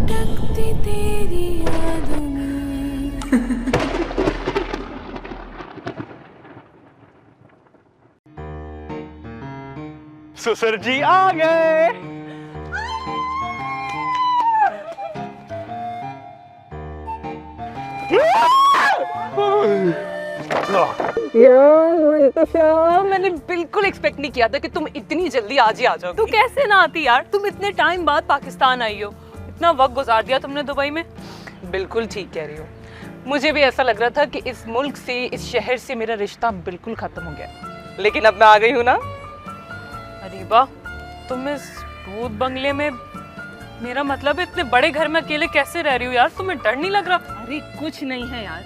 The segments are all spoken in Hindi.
भटकती तेरी यादों में। ससुर जी आ गए। यार मैंने बिल्कुल एक्सपेक्ट नहीं किया था कि तुम इतनी जल्दी आज ही आ जाओ। तू कैसे ना आती यार, तुम इतने टाइम बाद पाकिस्तान आई हो, इतना वक्त गुजार दिया तुमने दुबई में। बिल्कुल ठीक कह रही हो, मुझे भी ऐसा लग रहा था कि इस मुल्क से, इस शहर से मेरा रिश्ता बिल्कुल खत्म हो गया, लेकिन अब मैं आ गई हूँ ना। अरीबा, तुम इस भूत बंगले में, मेरा मतलब है इतने बड़े घर में अकेले कैसे रह रही हो यार, तुम्हें डर नहीं लग रहा? अरे कुछ नहीं है यार,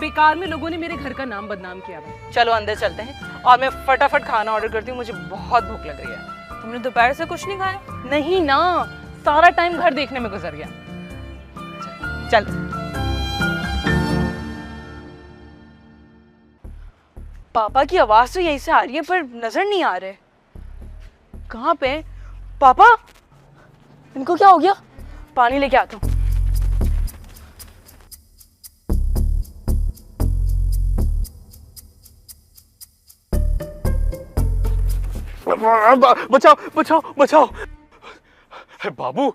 बेकार में लोगों ने मेरे घर का नाम बदनाम किया है। चलो अंदर चलते हैं और मैं फटाफट खाना ऑर्डर करती हूँ, मुझे बहुत भूख लग रही है। तुमने दोपहर से कुछ नहीं खाया? नहीं ना, सारा टाइम घर देखने में गुजर गया। चल पापा की आवाज तो यहीं से आ रही है पर नजर नहीं आ रहे, कहाँ पे? पापा, इनको क्या हो गया? पानी लेके आता हूँ। बचाओ बचाओ बचाओ। बाबू,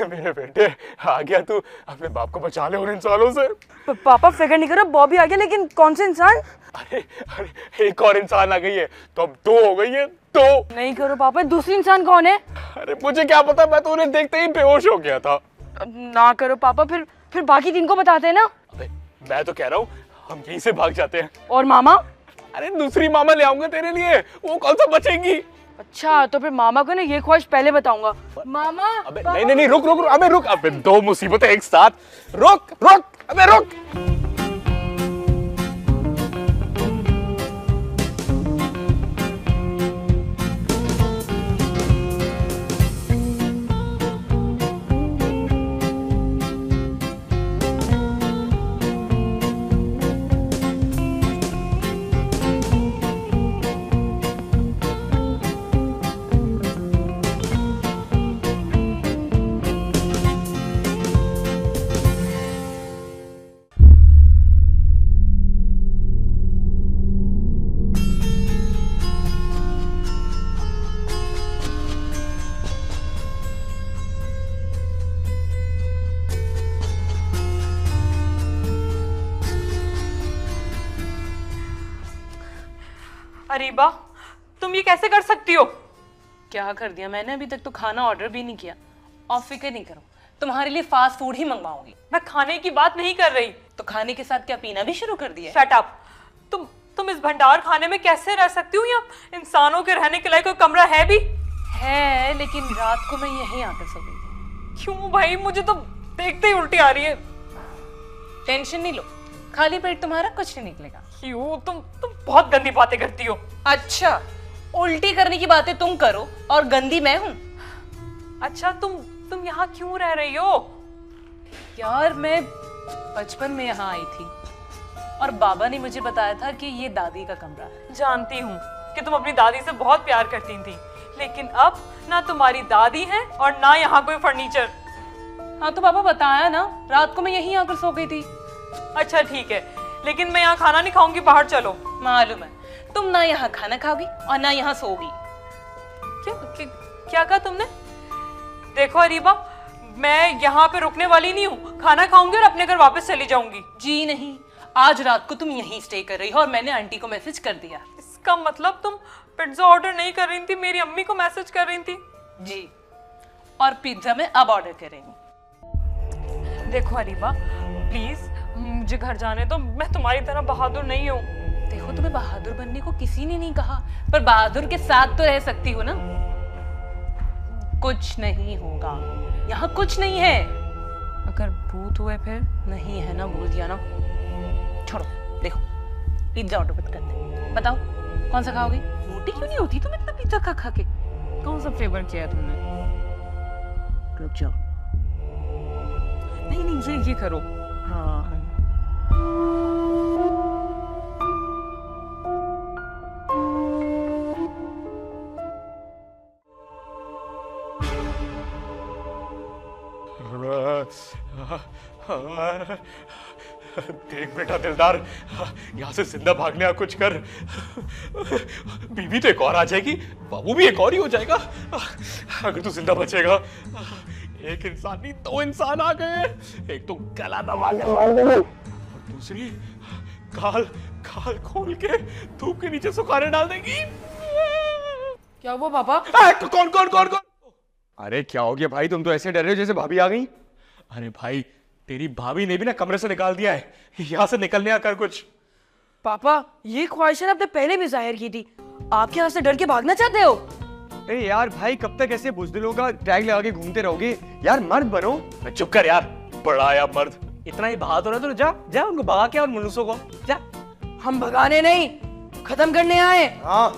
मेरे बेटे, आ गया तू? अपने बाप को बचा ले उन इंसानों से। पापा फिक्र नहीं करो, बॉबी आ गया, लेकिन कौन से इंसान? अरे अरे, एक और इंसान आ गई है तो अब दो हो गई है। दो नहीं करो पापा, दूसरी इंसान कौन है? अरे मुझे क्या पता, मैं तो उन्हें देखते ही बेहोश हो गया था। ना करो पापा, फिर बाकी तीन को बताते हैं ना। अबे मैं तो कह रहा हूँ हम यहीं से भाग जाते हैं। और मामा? अरे दूसरी मामा ले आऊंगा तेरे लिए, वो कौन सा बचेंगी। अच्छा, तो फिर मामा को ना ये ख्वाहिश पहले बताऊंगा। मामा। अबे नहीं नहीं नहीं, रुक रुक रुक, अबे रुक, अबे दो मुसीबतें एक साथ। रुक रुक, अबे रुक। अरीबा, तुम ये कैसे कर सकती हो? क्या कर दिया मैंने? अभी तक तो खाना ऑर्डर भी नहीं किया। और फिक्र नहीं करो, तुम्हारे लिए फास्ट फूड ही मंगवाऊंगी। मैं खाने की बात नहीं कर रही। तो खाने के साथ क्या पीना भी शुरू कर दिया? Shut up. तुम इस भंडार खाने में कैसे रह सकती हो? या इंसानों के रहने के लिए कोई कमरा है भी? है, लेकिन रात को मैं यहीं आकर सो गई थी। क्यों भाई, मुझे तो देखते ही उल्टी आ रही है। टेंशन नहीं लो, खाली पेट तुम्हारा कुछ नहीं निकलेगा। क्यों? तुम बहुत गंदी बातें करती हो। अच्छा, उल्टी करने की बातें तुम करो और गंदी मैं हूँ? अच्छा, तुम यहाँ क्यों रह रही हो? यार मैं बचपन में यहाँ आई थी और बाबा ने मुझे बताया था कि ये दादी का कमरा है। जानती हूँ कि तुम अपनी दादी से बहुत प्यार करती थी, लेकिन अब ना तुम्हारी दादी है और ना यहाँ कोई फर्नीचर। हाँ तो पापा बताया ना, रात को मैं यहीं आकर सो गई थी। अच्छा ठीक है, लेकिन मैं यहाँ खाना नहीं खाऊंगी, बाहर चलो। मालूम है, तुम ना यहाँ खाना खाओगी और ना यहाँ सोगी। क्या कहा तुमने? देखो अरीबा, मैं यहाँ पे रुकने वाली नहीं हूँ, खाना खाऊंगी और अपने घर वापस चली जाऊंगी। जी नहीं, आज रात को तुम यहीं स्टे कर रही हो और मैंने आंटी को मैसेज कर दिया। इसका मतलब तुम पिज्जा ऑर्डर नहीं कर रही थी, मेरी अम्मी को मैसेज कर रही थी? जी, और पिज्जा मैं अब ऑर्डर कर रही हूँ। देखो अरीबा प्लीज मुझे घर जाने दो, मैं तुम्हारी तरह बहादुर नहीं हूँ। देखो, तुम्हें बहादुर बनने को किसी ने नहीं कहा, पर बहादुर के साथ तो रह सकती हो ना। कुछ नहीं होगा, यहाँ कुछ नहीं है। अगर भूत हुए फिर? नहीं है ना, बोल दिया ना। छोड़ो, देखो पिज्जा ऑर्डर करते हैं, बताओ कौन सा खाओगी? मोटी क्यों नहीं होती तुम इतना पिज्जा खा खा के? कौन सा फ्लेवर किया है तुमने? रुक जाओ, नहीं ये करो। हाँ देख बेटा दिलदार, यहाँ से जिंदा भागने आ कुछ कर। बीवी तो एक और आ जाएगी, बाबू भी एक और ही हो जाएगा। अगर तू जिंदा बचेगा। एक इंसान नहीं, दो इंसान आ गए। एक तो गला दबा के मार देंगे और दूसरी काल काल खोल के धूप के नीचे सुखाने डाल देंगी। क्या हुआ पापा? कौन कौन कौन कौन? अरे क्या हो गया भाई, तुम तो ऐसे डर रहे हो जैसे भाभी आ गई। अरे भाई तेरी भाभी ने भी ना कमरे से निकाल दिया है, यहाँ से निकलने आकर कुछ। पापा ये ख्वाहिश आपने पहले भी जाहिर की थी, आप यहाँ से डर के भागना चाहते हो? अरे यार भाई कब तक ऐसे बुजदिलों का टैग लगा के घूमते रहोगे यार, मर्द बनो। चुप कर यार, बड़ा आया मर्द। इतना ही बहादुर है तो जा जा उनको भगा के और मुनुसों को जा। हम भगाने नहीं, खत्म करने आए। हाँ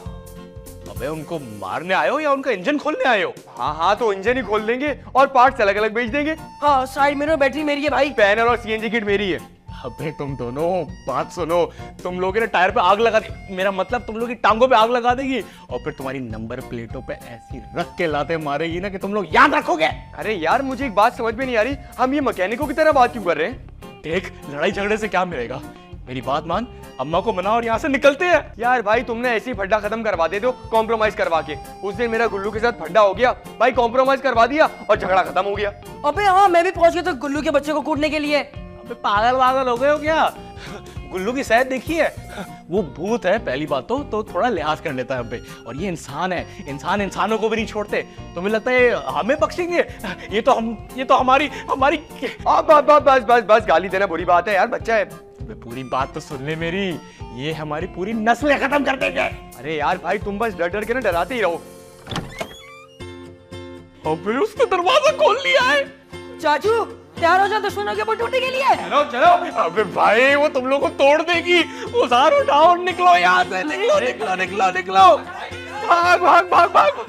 अबे उनको मारने आए हो या उनका इंजन खोलने आए हो? हाँ हाँ तो इंजन ही खोल देंगे और पार्ट्स अलग अलग बेच देंगे। हाँ साइड मिरर बैटरी मेरी है भाई, पैनल और सीएनजी किट मेरी है। अबे तुम दोनों बात सुनो, तुम लोग ना टायर पे आग लगा दे, मेरा मतलब तुम लोग की टांगों पे आग लगा देगी और फिर तुम्हारी नंबर प्लेटों पे ऐसी रख के लाते मारेगी ना कि तुम लोग याद रखोगे। अरे यार मुझे एक बात समझ में नहीं आ रही, हम ये मैकेनिकों की तरह बात क्यों कर रहे हैं? देख लड़ाई झगड़े से क्या मिलेगा, मेरी बात मान, अम्मा को मना और यहाँ से निकलते हैं। यार भाई तुमने ऐसे ही फड्डा खत्म करवा दे दो कॉम्प्रोमाइज करवा के। उस दिन मेरा गुल्लू के साथ फड्डा हो गया भाई, कॉम्प्रोमाइज करवा दिया और झगड़ा खत्म हो गया। अबे हाँ मैं भी पहुंच गया था गुल्लू के बच्चे को कूटने के लिए। अबे पागल पागल हो गए हो क्या? गुल्लू की सेहत देखी है, वो भूत है पहली बात तो थोड़ा लिहाज कर लेता है हम पे, और ये इंसान है, इंसान इंसानों को भी नहीं छोड़ते। तुम्हें लगता है हमें बख्शेंगे? ये तो हमारी बस गाली देना बुरी बात है यार, बच्चा है। पूरी बात तो सुन ले मेरी, ये हमारी पूरी नस्लें खत्म कर देंगे। अरे यार भाई तुम बस डर डर के ना डराते ही रहो। अबे उसने दरवाजा खोल लिया है। चाचू तैयार हो जाओ दुश्मनों के ऊपर टूटने के लिए। चलो चलो। अबे भाई वो तुम लोग को तोड़ देगी, उधार उठाओ, निकलो यहाँ से, निकलो निकलो निकलो निकलो, भाग भाग भाग भाग।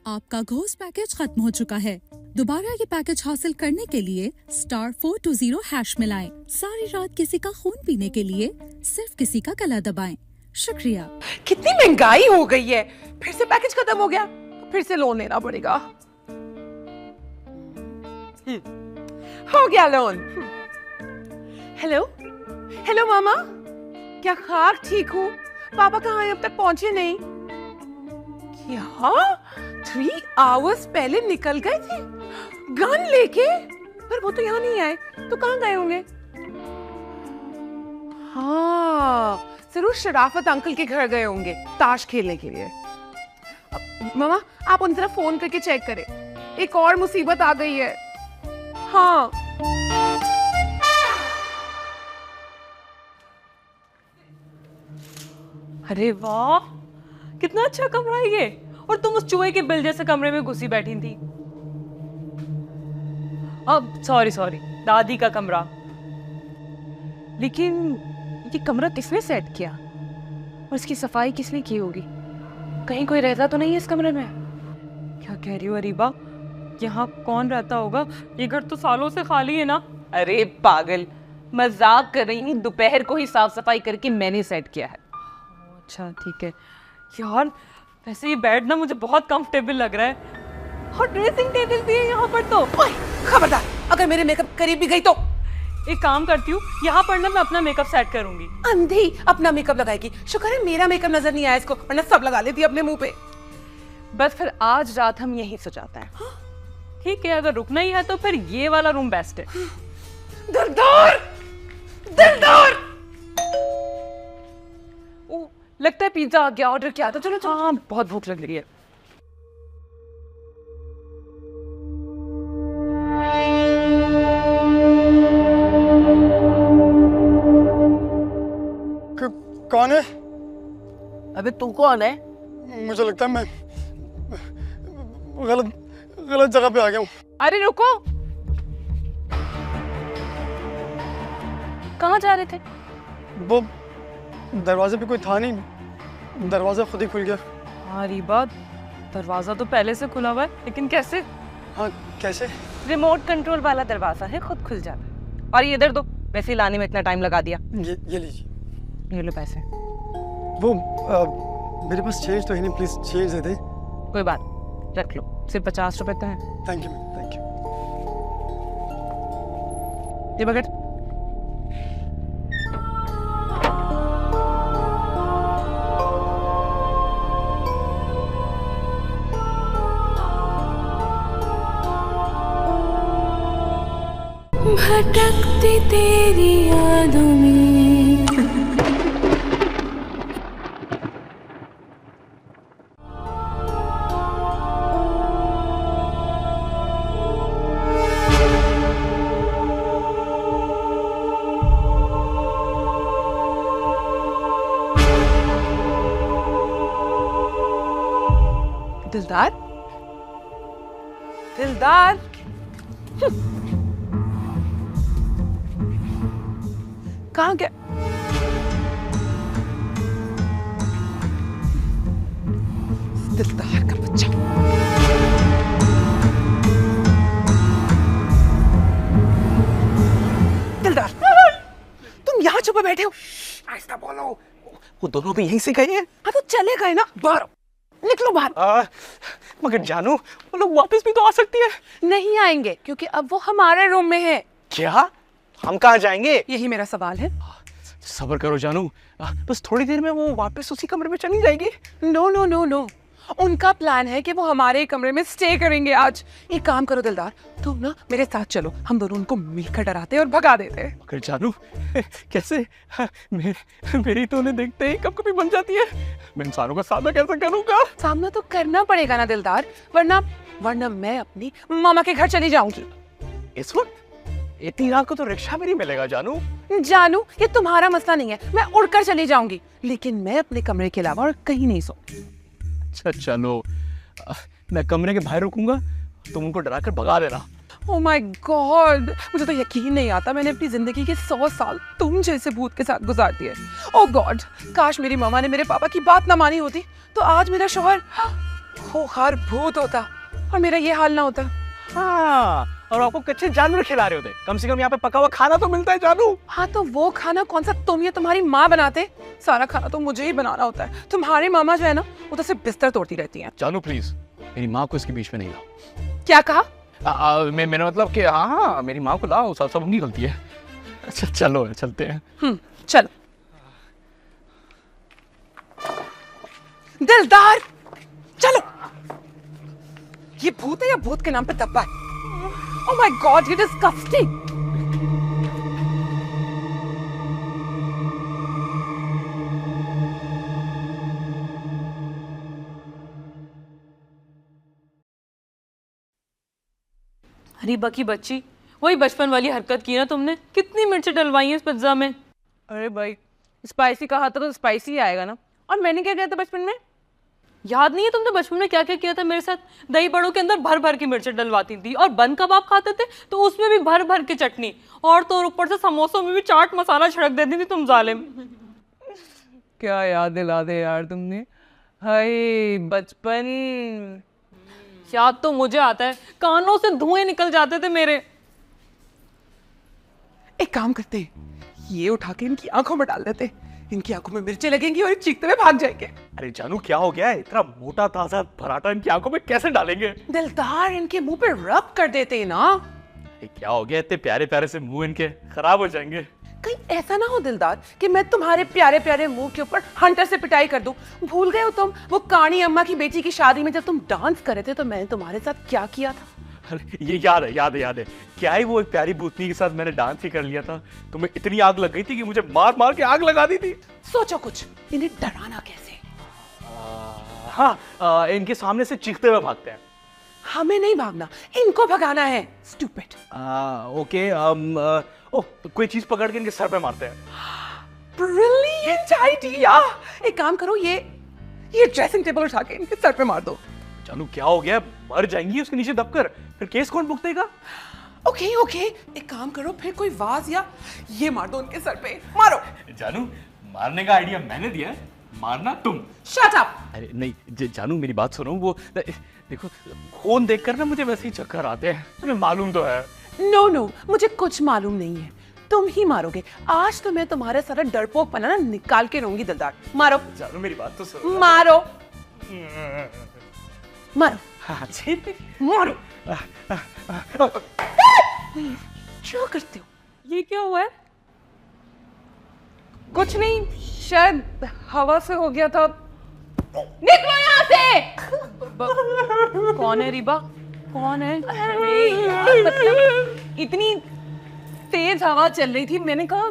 आपका घोष पैकेज खत्म हो चुका है। दोबारा ये पैकेज हासिल करने के लिए *420# मिलाएं। सारी रात किसी का खून पीने के लिए सिर्फ किसी का गला दबाएं। शुक्रिया। कितनी महंगाई हो गई है, फिर से पैकेज खत्म हो गया, फिर से लोन लेना पड़ेगा। हो गया लोन। हेलो हेलो मामा, क्या खाक ठीक हूँ? पापा कहाँ हैं? अब तक पहुंचे नहीं। क्या 3 आवर्स पहले निकल गए थे गन लेके? पर वो तो यहाँ नहीं आए, तो कहाँ गए होंगे? हाँ जरूर शराफत अंकल के घर गए होंगे ताश खेलने के लिए। मामा आप उन तरफ फोन करके चेक करें, एक और मुसीबत आ गई है। हाँ अरे वाह कितना अच्छा कमरा है ये, और तुम उस चूहे के बिल जैसे कमरे में घुसी बैठी थी। अब सॉरी दादी का कमरा। लेकिन ये कमरा किसने सेट किया और इसकी सफाई किसने की होगी? कहीं कोई रहता तो नहीं है इस कमरे में? क्या कह रही हो अरीबा, यहाँ कौन रहता होगा? ये घर तो सालों से खाली है ना। अरे पागल, मजाक कर रही हूँ, दोपहर को ही साफ सफाई करके मैंने सेट किया है। अच्छा ठीक है यार, वैसे ये बेड ना मुझे बहुत कंफर्टेबल लग रहा है, और ड्रेसिंग टेबल भी है यहाँ पर। तो खबरदार अगर मेरे मेकअप करीब भी गई तो। एक काम करती हूँ, यहाँ पर ना मैं अपना मेकअप सेट करूंगी। अंधी अपना मेकअप लगाएगी, शुक्र है मेरा मेकअप नजर नहीं आया इसको, वरना सब लगा लेती अपने मुंह पे। बस फिर आज रात हम यहीं सो जाते हैं। ठीक है, अगर रुकना ही है तो फिर ये वाला रूम बेस्ट है। दिलदार दिलदार, ओ लगता है पिज्जा आ गया, ऑर्डर किया था। चलो चलो। हाँ बहुत भूख लग रही है। कौन है? अबे तू कौन है? मुझे लगता है मैं गलत जगह पे आ गया हूँ। अरे रुको, कहाँ जा रहे थे? वो दरवाजे पे कोई था नहीं, दरवाजा खुद ही खुल गया। हाँ रीबा, दरवाजा तो पहले से खुला हुआ है, लेकिन कैसे? हाँ कैसे? रिमोट कंट्रोल वाला दरवाजा है, खुद खुल जाता है। और ये इधर दो, वैसे ही लाने में इतना टाइम लगा दिया। ये लीजिए। ये लो पैसे। वो मेरे पास चेंज तो है नहीं, प्लीज चेंज दे दे। कोई बात, रख लो, सिर्फ 50 रुपए तो है। Thank you ma'am, thank you. ये पकड़। भटकती तेरी यादों में दिलदार, दिलदार, कहाँ गया? दिलदार का बच्चा। दिलदार, तुम यहाँ छुपे बैठे हो? आहिस्ता बोलो। वो दोनों भी यहीं से गए हैं। हाँ तो चले गए ना, बाहर निकलो बाहर। मगर जानू, वो लोग वापस भी तो आ सकती है। नहीं आएंगे क्योंकि अब वो हमारे रूम में है। क्या? हम कहाँ जाएंगे? यही मेरा सवाल है। सब्र करो जानू, बस थोड़ी देर में वो वापस उसी कमरे में चली जाएगी। नो नो नो नो, उनका प्लान है कि वो हमारे कमरे में स्टे करेंगे आज। एक काम करो दिलदार, तुम ना मेरे साथ चलो, हम दोनों उनको मिलकर डराते और भगा देते। मगर जानू कैसे? मेरी तो उन्हें देखते ही कब कभी बन जाती है। मैं इंसानों का सामना कैसे करूंगा? सामना तो करना पड़ेगा ना दिलदार, वरना मैं अपनी मामा के घर चली जाऊंगी। इस वक्त इतनी रात को तो रिक्शा भी नहीं मिलेगा जानू। जानू, ये तुम्हारा मसला नहीं है, मैं उड़कर चली जाऊंगी, लेकिन मैं अपने कमरे के अलावा और कहीं नहीं सो। अच्छा चलो, मैं कमरे के बाहर रुकूंगा, तुम उनको डराकर भगा देना। ओह माय गॉड, मुझे तो यकीन नहीं आता मैंने अपनी जिंदगी के 100 साल तुम जैसे भूत के साथ गुजार दिए। ओह गॉड, काश मेरी मामा ने मेरे पापा की बात ना मानी होती तो आज मेरा शौहर खूंखार भूत होता और मेरा ये हाल ना होता। हाँ, और आपको कच्चे जानवर खिला रहे होते, कम से कम यहाँ पे पका हुआ खाना तो मिलता है जानू। हाँ तो वो खाना कौन सा तुम या तुम्हारी माँ बनाते? सारा खाना तो मुझे ही बनाना होता है। तुम्हारी मामा जो है ना, वो तो सिर्फ बिस्तर तोड़ती रहती हैं। जानू प्लीज, मेरी माँ को इसके बीच में नहीं लाओ। क्या कहा? मैंने मतलब कि हाँ, मेरी माँ को लाओ, सब उनकी गलती है। अच्छा चलो, चलते हैं। चलो। दिलदार, चलो। ये भूत है या भूत के नाम पे धब्बा है? Oh my God, ये disgusting! रीबा की बच्ची, वही बचपन वाली हरकत की ना तुमने। कितनी मिर्च डलवाई है इस पिज्जा में। अरे भाई, स्पाइसी कहा था तो स्पाइसी आएगा ना। और मैंने क्या किया था बचपन में? याद नहीं है तुमने बचपन में क्या क्या किया था मेरे साथ? दही बड़ों के अंदर भर भर की मिर्चें डलवाती थी, और बन कबाब खाते थे तो उसमें भी भर भर की चटनी, और तो ऊपर से समोसों में भी चाट मसाला छिड़क देती थी तुम जालिम। क्या याद दिला दे यार तुमने। हाय बचपन। याद तो मुझे आता है, कानों से धुएं निकल जाते थे मेरे। एक काम करते, ये उठा के इनकी आंखों में डाल देते, इनकी आंखों में मिर्चें लगेंगी और चीखते हुए भाग जाएंगे। अरे जानू क्या हो गया है? इतना मोटा ताजा पराठा इनकी आंखों में कैसे डालेंगे? दिलदार, इनके मुंह पे रब कर देते हैं ना। क्या हो गया? इतने प्यारे प्यारे से मुंह इनके खराब हो जाएंगे। कहीं ऐसा ना हो दिलदार कि मैं तुम्हारे प्यारे प्यारे मुंह के ऊपर हंटर से पिटाई कर दूं। भूल गए हो तुम वो कानी अम्मा की बेटी की शादी में जब तुम डांस कर रहे थे तो मैंने तुम्हारे साथ क्या किया था? अरे ये याद है। क्या ही वो एक प्यारी भूतनी के साथ मैंने डांस ही कर लिया था। तुम्हें इतनी आग लग गई थी कि मुझे मार मार के आग लगा दी थी। सोचो कुछ, इन्हें डराना कैसे? हाँ, इनके सामने से चीखते हुए भागते हैं। हमें नहीं भागना, इनको भगाना है। स्टूपिड। ओके, कोई चीज पकड़ के इनके सर पे मारते हैं। Brilliant idea. एक काम करो, ये ड्रेसिंग टेबल उठा के इनके सर पे मार दो। जानू क्या हो गया? मर जाएंगी उसके नीचे दबकर, फिर केस कौन भुगतेगा? ओके, एक काम करो, फिर कोई वाज या ये मार दो उनके सर पे। मारो। जानू, मारने का आइडिया मैंने दिया है, मारना तुम। Shut up. अरे नहीं जानू, मेरी बात सुनो। वो देखो, खून देखकर ना मुझे वैसे ही चक्कर आते हैं, तुम्हें मालूम तो है। नो, मुझे कुछ मालूम नहीं है, तुम ही मारोगे। आज तो मैं तुम्हारे सारा डरपोक पना ना निकाल के रहूंगी। दिलदार, मारो। जानू मेरी बात तो सुनो। मारो। हाँ, मारो। क्या करते हो? ये क्या हुआ है? कुछ नहीं, शायद हवा से हो गया था। निकलो यहाँ से। कौन है रीबा? कौन है? अरे यार, मतलब इतनी तेज हवा चल रही थी, मैंने कहा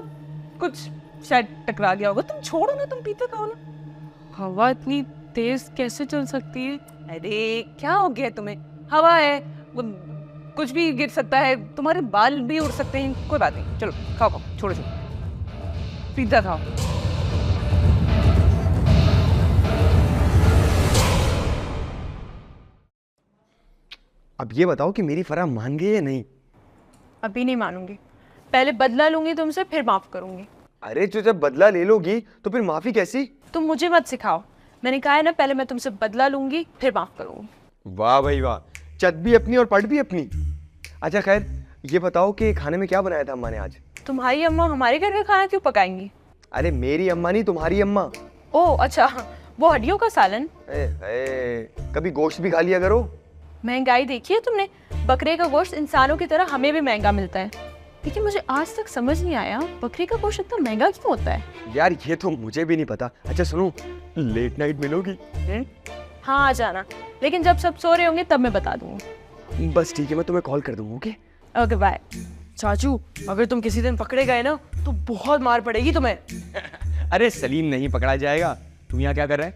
कुछ शायद टकरा गया होगा। तुम छोड़ो ना, तुम पीते कहो ना। हवा इतनी तेज कैसे चल सकती है? अरे क्या हो गया तुम्हें? हवा है, कुछ भी गिर सकता है, तुम्हारे बाल भी उड़ सकते हैं। कोई बात नहीं, चलो खाओ खाओ, छोड़ो छोड़ो, पिज्जा खाओ। अब ये बताओ कि मेरी फराह मान गई या नहीं? अभी नहीं मानूंगी, पहले बदला लूंगी तुमसे, फिर माफ करूंगी। अरे तो जब बदला ले लोगी तो फिर माफी कैसी? तुम मुझे मत सिखाओ, मैंने कहा है ना, पहले मैं तुमसे बदला लूंगी फिर माफ करूंगी। वाह भाई वाह, चट भी अपनी और पट भी अपनी। अच्छा खैर, ये बताओ कि खाने में क्या बनाया था अम्मा ने आज? तुम्हारी अम्मा हमारे घर का खाना क्यों पकाएंगी? अरे मेरी अम्मा नहीं, तुम्हारी अम्मा। ओह अच्छा, वो हड्डियों का सालन। कभी गोश्त भी खा लिया करो। महंगाई देखी है तुमने? बकरे का गोश्त इंसानों की तरह हमें भी महंगा मिलता है, लेकिन मुझे आज तक समझ नहीं आया बकरे का गोश्त इतना महंगा क्यों होता है। यार ये तो मुझे भी नहीं पता। अच्छा सुनो, लेट नाइट मिलोगी? हाँ आ जाना, लेकिन जब सब सो रहे होंगे तब मैं बता दूंगी। बस ठीक है, मैं तुम्हें कॉल कर दूंगा। Okay okay bye. चाचू, अगर तुम किसी दिन पकड़े गए ना तो बहुत मार पड़ेगी तुम्हें। अरे सलीम नहीं पकड़ा जाएगा। तुम यहाँ क्या कर रहा है?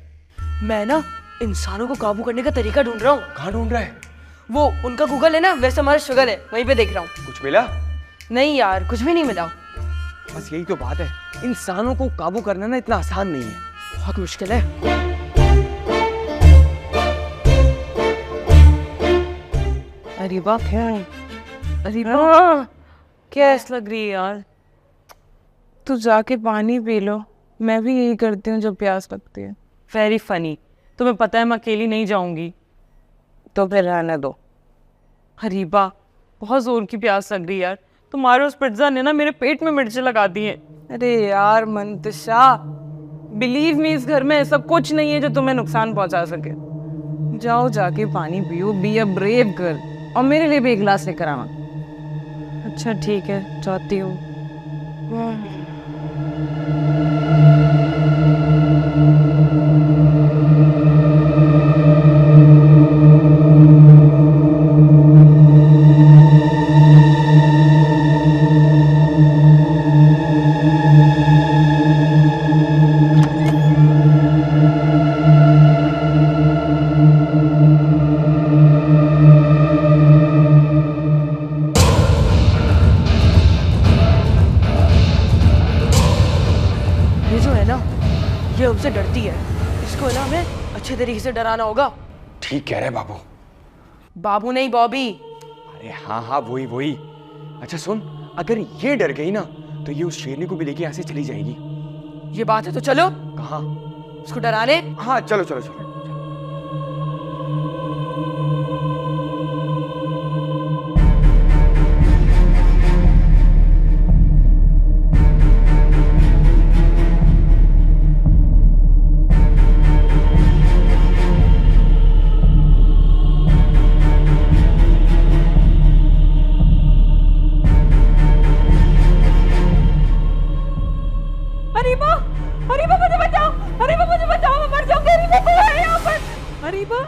मैं ना इंसानों को काबू करने का तरीका ढूंढ रहा हूँ। कहाँ ढूंढ रहा है? वो उनका गूगल है ना, वैसे हमारा शुगर है, वहीं पे देख रहा हूँ। कुछ मिला? नहीं यार, कुछ भी नहीं मिला। बस यही तो बात है, इंसानों को काबू करना ना इतना आसान नहीं है, बहुत मुश्किल है। अरीबा क्या? अरीबा कैस लग रही है यार? तू जाके पानी पी लो, मैं भी यही करती हूँ जब प्यास लगती है। वेरी फनी, तुम्हें पता है मैं अकेली नहीं जाऊंगी। तो फिर रहने दो। अरीबा बहुत जोर की प्यास लग रही है यार, तुम्हारे उस पिज्जा ने ना मेरे पेट में मिर्ची लगा दी है। अरे यार मंतशा, बिलीव मी, इस घर में ऐसा कुछ नहीं है जो तुम्हें नुकसान पहुंचा सके। जाओ जाके पानी पियो, बी अ ब्रेव गर्ल, और मेरे लिए भी एक गिलास लेकर आना। अच्छा ठीक है, चाहती हूँ। ये जो है ना, ये हमसे डरती है, इसको ना हमें अच्छे तरीके से डराना होगा। ठीक कह रहे बाबू। बाबू नहीं, बॉबी। अरे हाँ हाँ, वही वही। अच्छा सुन, अगर ये डर गई ना तो ये उस शेरनी को भी लेके यहाँ से चली जाएगी। ये बात है तो चलो कहाँ? उसको डराने। हाँ चलो चलो चलो। अरीबा, अरीबा मुझे बचाओ, अरीबा मुझे बचाओ, मैं मर जाऊंगी। अरीबा कौन है यहाँ पर? अरीबा,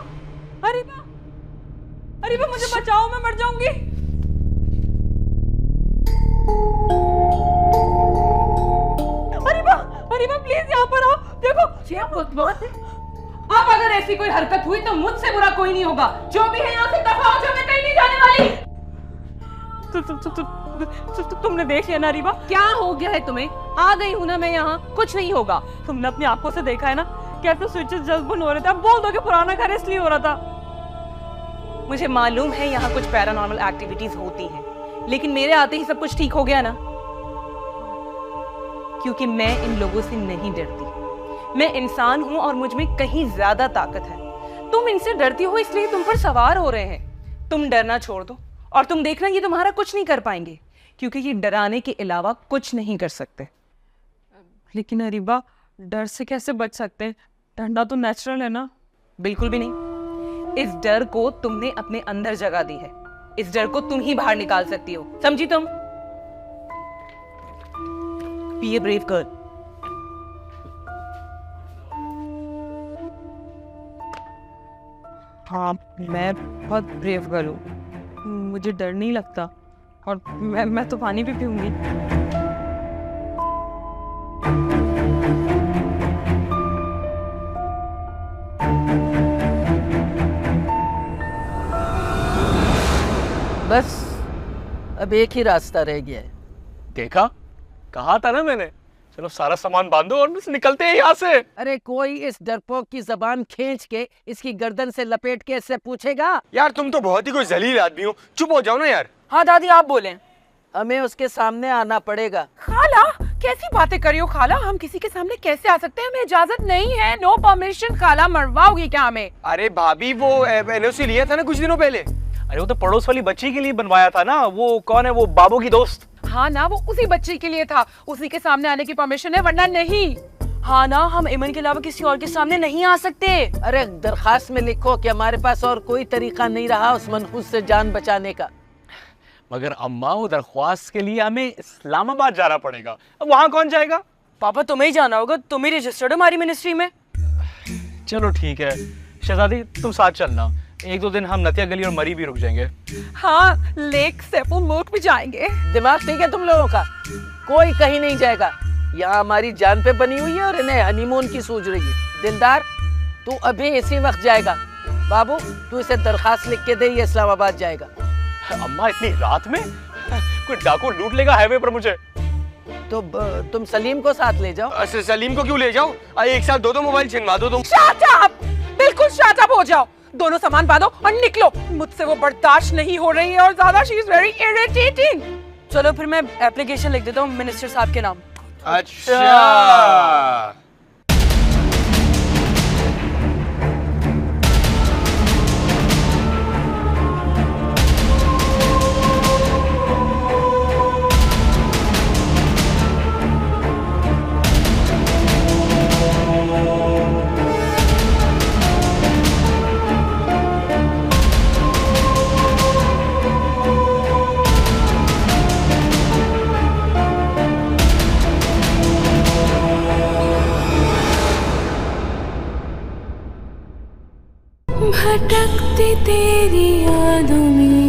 अरीबा, अरीबा मुझे बचाओ, मैं मर जाऊंगी। अरीबा, अरीबा प्लीज यहाँ पर आओ। देखो क्या बात है? अब अगर ऐसी कोई हरकत हुई तो मुझसे बुरा कोई नहीं होगा। जो भी है यहाँ से दफा हो जाओ, मैं कहीं नहीं जाने वाली। तुमने देख लिया ना अरीबा, क्या हो गया है तुम्हें? आ गई हूं ना मैं यहाँ, कुछ नहीं होगा। तुमने अपनी आंखों से देखा है ना कैसे स्विचेस जल्द बंद हो रहे थे। अब बोल दो कि पुराना घर इसलिए हो रहा था। मुझे मालूम है यहाँ कुछ पैरानॉर्मल एक्टिविटीज होती हैं, लेकिन मेरे आते ही सब कुछ ठीक हो गया ना, क्योंकि मैं इन लोगों से नहीं डरती। मैं इंसान हूं और मुझ में कहीं ज्यादा ताकत है। तुम इनसे डरती हो इसलिए तुम पर सवार हो रहे हैं। तुम डरना छोड़ दो और तुम देखना ये तुम्हारा कुछ नहीं कर पाएंगे, क्योंकि ये डराने के अलावा कुछ नहीं कर सकते। लेकिन अरीबा, डर से कैसे बच सकते हैं? डरना तो नेचुरल है ना। बिल्कुल भी नहीं। इस डर को तुमने अपने अंदर जगह दी है। इस डर को तुम ही बाहर निकाल सकती हो, समझी तुम? Be a brave girl. हाँ, मैं बहुत ब्रेव गर्ल हूँ, मुझे डर नहीं लगता, और मैं तो पानी भी पीऊंगी। बस अब एक ही रास्ता रह गया है। देखा, कहा था ना मैंने। चलो सारा सामान बांधो और बस निकलते हैं यहाँ से। अरे कोई इस डरपोक की जबान खींच के इसकी गर्दन से लपेट के इससे पूछेगा? यार तुम तो बहुत ही कोई जलील आदमी हो, चुप हो जाओ ना यार। हाँ दादी आप बोलें। हमें उसके सामने आना पड़ेगा। खाला कैसी बातें कर रही हो खाला, हम किसी के सामने कैसे आ सकते हैं, हमें इजाजत नहीं है, नो परमिशन। खाला मरवाओगी क्या हमें? अरे भाभी वो एनओसी लिया था ना कुछ दिनों पहले। अरे वो तो पड़ोस वाली बच्ची के लिए बनवाया था ना। वो कौन है, वो बाबू की दोस्त? हाँ ना, वो उसी बच्ची के लिए था, उसी के सामने आने की परमिशन है, वरना नहीं। हाँ ना, हम इमन के अलावा किसी और के सामने नहीं आ सकते। अरे दरखास्त में लिखो कि हमारे पास और कोई तरीका नहीं रहा उस मनहूस से जान बचाने का। मगर अम्मा वो दरख्वास्त के लिए हमें इस्लामाबाद जाना पड़ेगा। अब वहाँ कौन जाएगा? पापा तुम्हें ही जाना होगा, तुम ही रजिस्टर्ड हमारी मिनिस्ट्री में। चलो ठीक है शहजादी, तुम साथ चलना। एक दो दिन हम नतिया गली और मरी भी रुक जाएंगे। हाँ, लेक सैफुल मोट भी जाएंगे। दिमाग ठीक है तुम लोगों का? कोई कहीं नहीं जाएगा, यहाँ हमारी जान पे बनी हुई है और इन्हें हनीमून की सूझ रही है। दिलदार तू अभी इसी वक्त जाएगा। बाबू तू इसे दरखास्त लिख के दे, ये इस्लामाबाद जाएगा। अम्मा इतनी रात में कोई डाकू लूट लेगा हाईवे पर मुझे। तो तुम सलीम को साथ ले जाओ। सलीम को क्यों ले जाओ? एक साथ दो मोबाइल छिनवा दो तुम। शट अप, बिल्कुल शट अप हो जाओ। दोनों सामान बांधो और निकलो, मुझसे वो बर्दाश्त नहीं हो रही है और ज्यादा शी इज वेरी इरिटेटिंग। चलो फिर मैं एप्लीकेशन लिख देता हूँ मिनिस्टर साहब के नाम। अच्छा भटकती तेरी यादों में